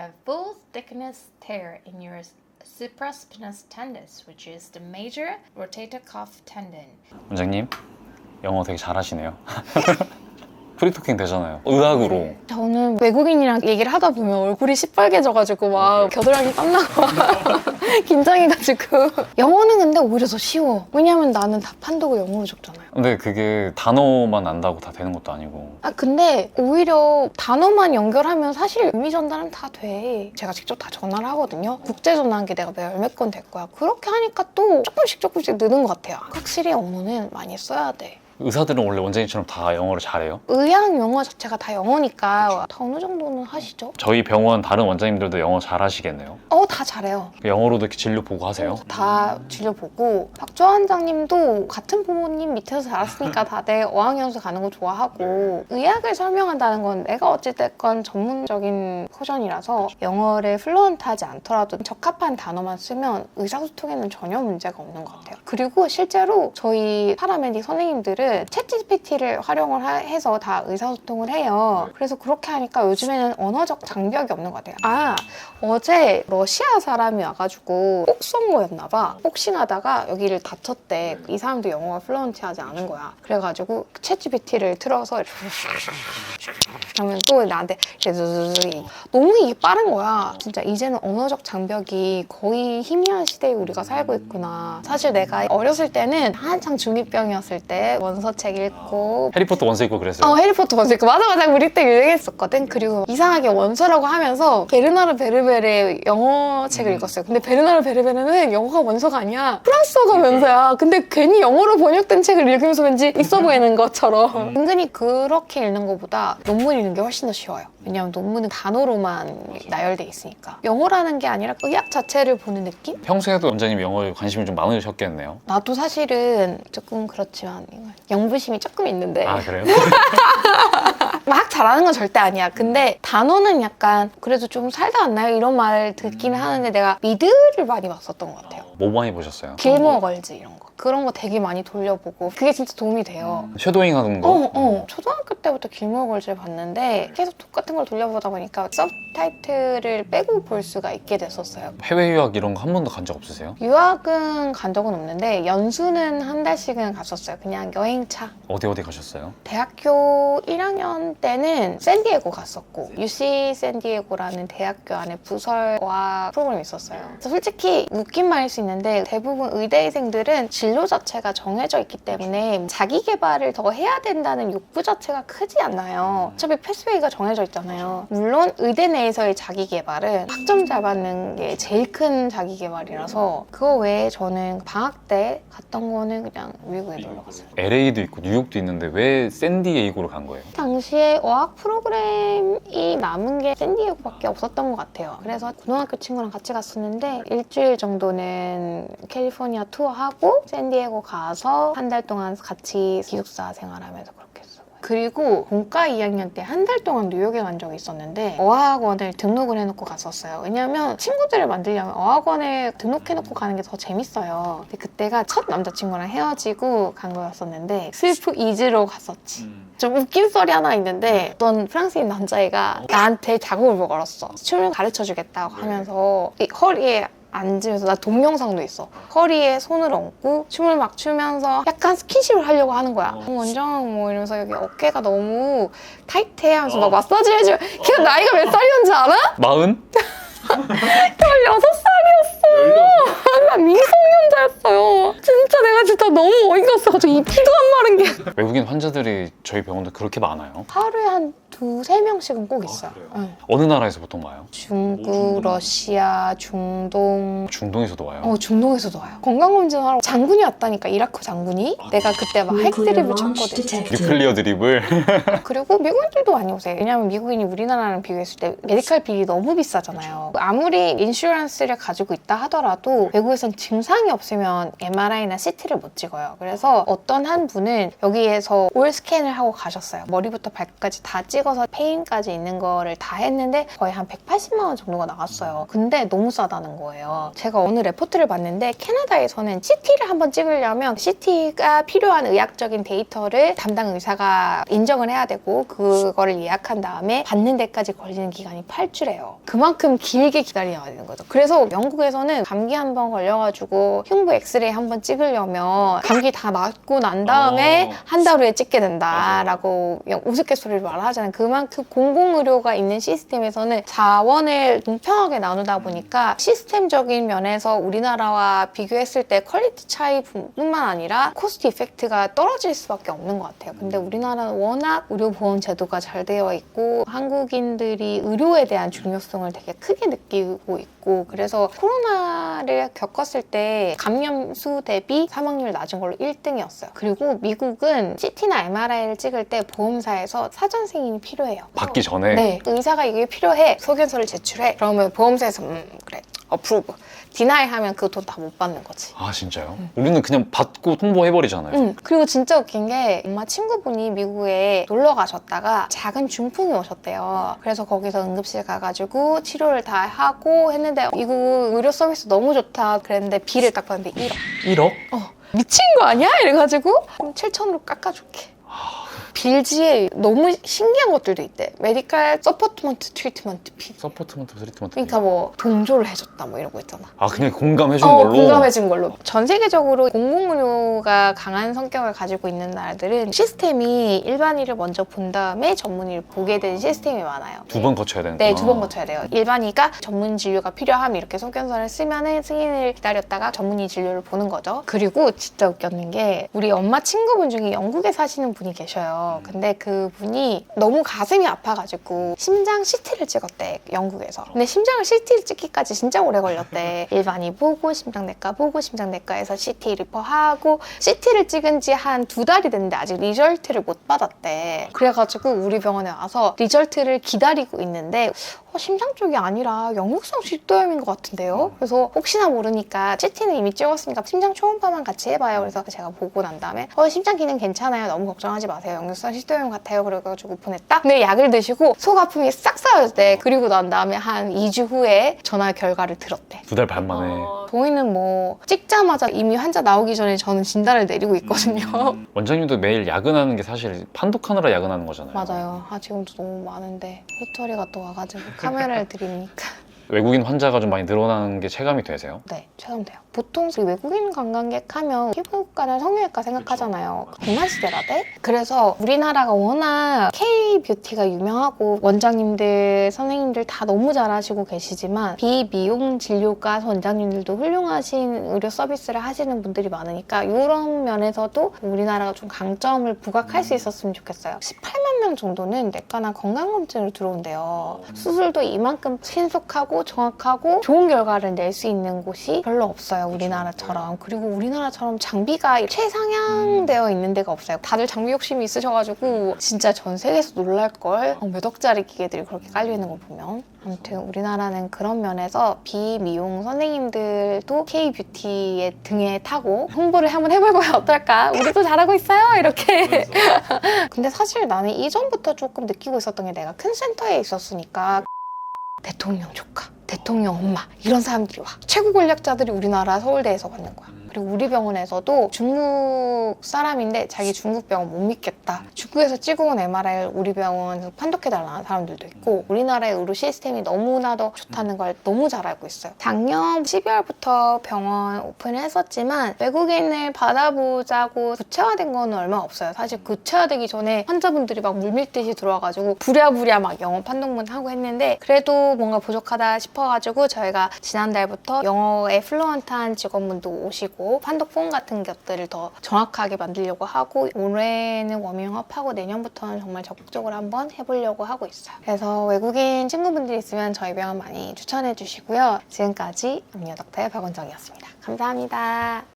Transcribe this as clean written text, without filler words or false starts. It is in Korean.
have full thickness tear in your supraspinous tendons, which is the major rotator cuff tendon. 원장님, 영어 되게 잘하시네요. 프리토킹 되잖아요. 의학으로. 저는 외국인이랑 얘기를 하다 보면 얼굴이 시뻘개져가지고 막 겨드랑이 땀나고 긴장해가지고 영어는 근데 오히려 더 쉬워. 왜냐면 나는 다 판독을 영어로 적잖아요. 근데 그게 단어만 안다고 다 되는 것도 아니고. 근데 오히려 단어만 연결하면 사실 의미 전달은 다 돼. 제가 직접 다 전화를 하거든요. 국제 전화한 게 내가 몇 건 될 거야. 그렇게 하니까 또 조금씩 느는 것 같아요. 확실히 영어는 많이 써야 돼. 의사들은 원래 원장님처럼 다 영어를 잘해요? 의학 영어 자체가 다 영어니까 다 어느 정도는 하시죠? 저희 병원 다른 원장님들도 영어 잘하시겠네요? 다 잘해요. 영어로도 이렇게 진료 보고 하세요? 다 진료보고 박주환 원장님도 같은 부모님 밑에서 자랐으니까 다들 어학연수 가는 거 좋아하고 의학을 설명한다는 건 내가 어찌됐건 전문적인 포션이라서 영어를 플루언트하지 않더라도 적합한 단어만 쓰면 의사소통에는 전혀 문제가 없는 것 같아요. 그리고 실제로 저희 파라메딕 선생님들은 챗GPT를 활용을 해서 다 의사소통을 해요. 그래서 그렇게 하니까 요즘에는 언어적 장벽이 없는 것 같아요. 어제 러시아 사람이 와가지고 복선거였나 봐. 복싱하다가 여기를 다쳤대. 이 사람도 영어가 플루언트하지 않은 거야. 그래가지고 챗GPT를 틀어서 하면 또 나한테 너무 이게 빠른 거야. 진짜 이제는 언어적 장벽이 거의 희미한 시대에 우리가 살고 있구나. 사실 내가 어렸을 때는 한창 중2병이었을 때 원서책 읽고 해리포터 원서 읽고 그랬어요? 해리포터 원서 읽고 맞아 우리 때 유행했었거든. 그리고 이상하게 원서라고 하면서 베르나르 베르베르의 영어 책을 읽었어요. 근데 베르나르 베르베르는 영어가 원서가 아니야. 프랑스어가 원서야. 근데 괜히 영어로 번역된 책을 읽으면서 왠지 있어 보이는 것처럼 은근히 그렇게 읽는 것보다 논문 읽는 게 훨씬 더 쉬워요. 왜냐면 논문은 단어로만 나열돼 있으니까. 영어라는 게 아니라 의학 자체를 보는 느낌? 평소에도 원장님 영어에 관심이 좀 많으셨겠네요? 나도 사실은 조금 그렇지만 영부심이 조금 있는데 그래요? 막 잘하는 건 절대 아니야. 근데 단어는 약간 그래도 좀 살다 왔나요? 이런 말 듣긴 하는데 내가 미드를 많이 봤었던 것 같아요. 뭐 많이 보셨어요? 길모어 걸즈 이런 거. 그런 거 되게 많이 돌려보고 그게 진짜 도움이 돼요. 쉐도잉 하는 거? 초등학교 때부터 길모어 걸즈를 봤는데 계속 똑같은 걸 돌려보다 보니까 서브타이틀을 빼고 볼 수가 있게 됐었어요. 해외 유학 이런 거 한 번도 간 적 없으세요? 유학은 간 적은 없는데 연수는 한 달씩은 갔었어요. 그냥 여행차. 어디 가셨어요? 대학교 1학년 때는 샌디에고 갔었고 UC 샌디에고라는 대학교 안에 부설과 프로그램이 있었어요. 그래서 솔직히 웃긴 말일 수 있는데 대부분 의대생들은 진로 자체가 정해져 있기 때문에 자기 개발을 더 해야 된다는 욕구 자체가 크지 않나요. 어차피 패스웨이가 정해져 있잖아요. 물론 의대 내에서의 자기 개발은 학점 잘 받는 게 제일 큰 자기 개발이라서 그거 외에 저는 방학 때 갔던 거는 그냥 미국에 놀러 갔어요. LA도 있고 뉴욕도 있는데 왜 샌디에이고로 간 거예요? 당시에 어학 프로그램이 남은 게 샌디에고밖에 없었던 것 같아요. 그래서 고등학교 친구랑 같이 갔었는데 일주일 정도는 캘리포니아 투어하고 샌디에고 가서 한 달 동안 같이 기숙사 생활하면서 그렇게 했어요. 그리고 본과 2학년 때 한 달 동안 뉴욕에 간 적이 있었는데 어학원을 등록을 해놓고 갔었어요. 왜냐면 친구들을 만들려면 어학원에 등록해놓고 가는 게 더 재밌어요. 근데 그때가 첫 남자친구랑 헤어지고 간 거였었는데 슬프 이즈로 갔었지. 좀 웃긴 썰이 하나 있는데 어떤 프랑스인 남자애가 나한테 작업을 걸었어. 춤을 가르쳐주겠다고 하면서 이 허리에 앉으면서 나 동영상도 있어. 허리에 손을 얹고 춤을 막 추면서 약간 스킨십을 하려고 하는 거야. 원장 뭐 이러면서 여기 어깨가 너무 타이트해 하면서 막 마사지 해주면 걔 나이가 몇 살이었는지 알아? 40? 16살이었어. 나 미성년자였어요. 진짜 내가 진짜 너무 어이가 없어가지고 이 피도 안 마른 게 외국인 환자들이 저희 병원도 그렇게 많아요? 하루에 한 2-3명씩은 꼭 있어요. 응. 어느 나라에서 보통 와요? 중국, 러시아, 중동. 중동에서도 와요? 중동에서도 와요. 건강검진하러 장군이 왔다니까, 이라크 장군이. 내가 그때 막 핵드립을 쳤거든. 뉴클리어 드립을? 그리고 미국인들도 많이 오세요. 왜냐면 미국인이 우리나라랑 비교했을 때 메디칼 비이 너무 비싸잖아요. 아무리 인슈런스를 가지고 있다 하더라도 외국에서 영국에선 증상이 없으면 MRI나 CT를 못 찍어요. 그래서 어떤 한 분은 여기에서 올 스캔을 하고 가셨어요. 머리부터 발끝까지 다 찍어서 페인까지 있는 거를 다 했는데 거의 한 180만 원 정도가 나갔어요. 근데 너무 싸다는 거예요. 제가 어느 레포트를 봤는데 캐나다에서는 CT를 한번 찍으려면 CT가 필요한 의학적인 데이터를 담당 의사가 인정을 해야 되고 그거를 예약한 다음에 받는 데까지 걸리는 기간이 8주래요. 그만큼 길게 기다려야 되는 거죠. 그래서 영국에서는 감기 한 번 걸려가지고 흉부 엑스레이 한 번 찍으려면 감기 다 낫고 난 다음에 한 달 후에 찍게 된다라고 우스갯소리로 말하잖아요. 그만큼 공공의료가 있는 시스템에서는 자원을 공평하게 나누다 보니까 시스템적인 면에서 우리나라와 비교했을 때 퀄리티 차이뿐만 아니라 코스트 이펙트가 떨어질 수밖에 없는 것 같아요. 근데 우리나라는 워낙 의료보험 제도가 잘 되어 있고 한국인들이 의료에 대한 중요성을 되게 크게 느끼고 있고 그래서 코로나를 겪었을 때 감염수 대비 사망률 낮은 걸로 1등이었어요. 그리고 미국은 CT나 MRI를 찍을 때 보험사에서 사전 승인이 필요해요. 받기 전에? 네. 의사가 이게 필요해. 소견서를 제출해. 그러면 보험사에서 그래. 어프로브. 디나이 하면 그 돈 다 못 받는 거지. 아 진짜요? 우리는 그냥 받고 통보해버리잖아요. 그리고 진짜 웃긴 게 엄마 친구분이 미국에 놀러 가셨다가 작은 중풍이 오셨대요. 그래서 거기서 응급실 가가지고 치료를 다 하고 했는데 미국 의료 서비스 너무 좋다 그랬는데 비를 딱 봤는데 1억. 1억? 미친 거 아니야? 이래가지고 7천으로 깎아줄게. 빌지에 너무 신기한 것들도 있대. 메디컬 서포트먼트 트리트먼트 비. 서포트먼트, 트리트먼트. 그러니까 뭐 동조를 해줬다 뭐 이러고 있잖아. 아 그냥 공감해주는 걸로? 공감해준 걸로. 전 세계적으로 공공의료가 강한 성격을 가지고 있는 나라들은 시스템이 일반의를 먼저 본 다음에 전문의를 보게 되는 시스템이 많아요. 두 번 거쳐야 되는구나. 네, 2번 거쳐야 돼요. 일반의가 전문 진료가 필요함 이렇게 소견서를 쓰면은 승인을 기다렸다가 전문의 진료를 보는 거죠. 그리고 진짜 웃겼는 게 우리 엄마 친구분 중에 영국에 사시는 분이 계셔요. 근데 그분이 너무 가슴이 아파가지고 심장 CT를 찍었대, 영국에서. 근데 심장을 CT를 찍기까지 진짜 오래 걸렸대. 일반의 보고 심장내과 보고 심장내과에서 CT 리퍼하고 CT를 찍은 지 한 2달이 됐는데 아직 리절트를 못 받았대. 그래가지고 우리 병원에 와서 리절트를 기다리고 있는데 심장 쪽이 아니라 영육성 식도염인 것 같은데요? 그래서 혹시나 모르니까 CT는 이미 찍었으니까 심장 초음파만 같이 해봐요. 그래서 제가 보고 난 다음에 심장 기능 괜찮아요. 너무 걱정하지 마세요. 영육성 식도염 같아요. 그래가지고 보냈다. 근데 약을 드시고 속 아픔이 싹 사라졌대. 그리고 난 다음에 한 2주 후에 전화 결과를 들었대. 2달 반 만에. 저희는 뭐 찍자마자 이미 환자 나오기 전에 저는 진단을 내리고 있거든요. 원장님도 매일 야근하는 게 사실 판독하느라 야근하는 거잖아요. 맞아요. 지금도 너무 많은데 히스토리가 또 와가지고 카메라를 들이니까. 외국인 환자가 좀 많이 늘어나는 게 체감이 되세요? 네, 체감돼요. 보통 외국인 관광객 하면 피부과나 성형외과 생각하잖아요. 그만 시대라대? 그래서 우리나라가 워낙 K-뷰티가 유명하고 원장님들, 선생님들 다 너무 잘하시고 계시지만 비미용 진료과 원장님들도 훌륭하신 의료 서비스를 하시는 분들이 많으니까 이런 면에서도 우리나라가 좀 강점을 부각할 수 있었으면 좋겠어요. 18만 명 정도는 내과나 건강검진으로 들어온대요. 수술도 이만큼 신속하고 정확하고 좋은 결과를 낼 수 있는 곳이 별로 없어요, 우리나라처럼. 그리고 우리나라처럼 장비가 최상향되어 있는 데가 없어요. 다들 장비 욕심이 있으셔가지고 진짜 전 세계에서 놀랄걸. 몇 억짜리 기계들이 그렇게 깔려있는 거 보면. 아무튼 우리나라는 그런 면에서 비미용 선생님들도 K-뷰티의 등에 타고 홍보를 한번 해볼까요? 어떨까? 우리도 잘하고 있어요? 이렇게. 근데 사실 나는 이전부터 조금 느끼고 있었던 게 내가 큰 센터에 있었으니까 대통령 조카, 대통령 엄마 이런 사람들이 와. 최고 권력자들이 우리나라 서울대에서 받는 거야. 그리고 우리 병원에서도 중국 사람인데 자기 중국 병원 못 믿겠다. 중국에서 찍어온 MRI를 우리 병원에서 판독해달라는 사람들도 있고 우리나라의 의료 시스템이 너무나도 좋다는 걸 너무 잘 알고 있어요. 작년 12월부터 병원 오픈을 했었지만 외국인을 받아보자고 구체화된 거는 얼마 없어요. 사실 구체화되기 전에 환자분들이 막 물밀듯이 들어와가지고 부랴부랴 막 영어 판독문 하고 했는데 그래도 뭔가 부족하다 싶어가지고 저희가 지난달부터 영어에 플루언트한 직원분도 오시고 판독 폼 같은 것들을 더 정확하게 만들려고 하고 올해는 워밍업하고 내년부터는 정말 적극적으로 한번 해보려고 하고 있어요. 그래서 외국인 친구분들이 있으면 저희 병원 많이 추천해 주시고요. 지금까지 음료덕터의 박원정이었습니다. 감사합니다.